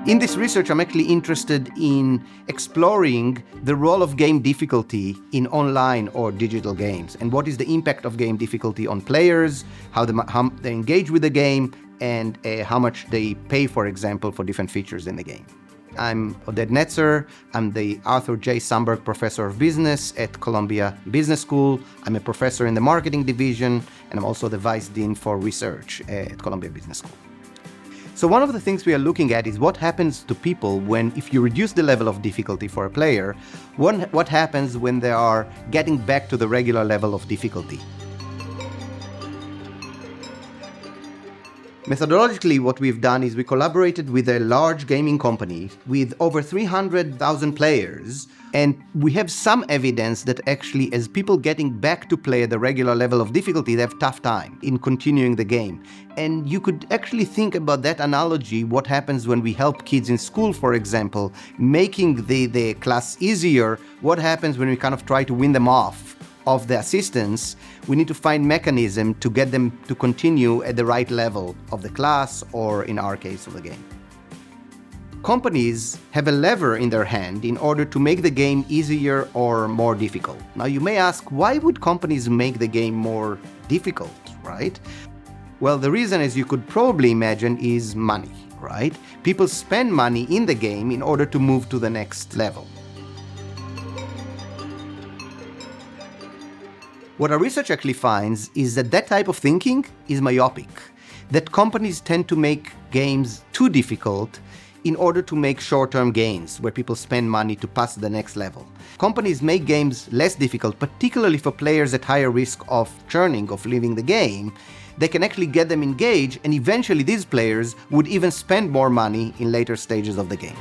In this research, I'm actually interested in exploring the role of game difficulty in online or digital games, and what is the impact of game difficulty on players, how they engage with the game, and how much they pay, for example, for different features in the game. I'm Oded Netzer. I'm the Arthur J. Samberg Professor of Business at Columbia Business School. I'm a professor in the marketing division, and I'm also the Vice Dean for Research at Columbia Business School. So one of the things we are looking at is what happens to people if you reduce the level of difficulty for a player, what happens when they are getting back to the regular level of difficulty. Methodologically, what we've done is we collaborated with a large gaming company with over 300,000 players, and we have some evidence that actually as people getting back to play at the regular level of difficulty, they have tough time in continuing the game. And you could actually think about that analogy, what happens when we help kids in school, for example, making the class easier, what happens when we kind of try to win them off of the assistance. We need to find mechanism to get them to continue at the right level of the class, or in our case, of the game. Companies have a lever in their hand in order to make the game easier or more difficult. Now you may ask, why would companies make the game more difficult, right? Well, the reason, as you could probably imagine, is money, right? People spend money in the game in order to move to the next level. What our research actually finds is that type of thinking is myopic, that companies tend to make games too difficult in order to make short-term gains, where people spend money to pass the next level. Companies make games less difficult, particularly for players at higher risk of churning, of leaving the game. They can actually get them engaged, and eventually these players would even spend more money in later stages of the game.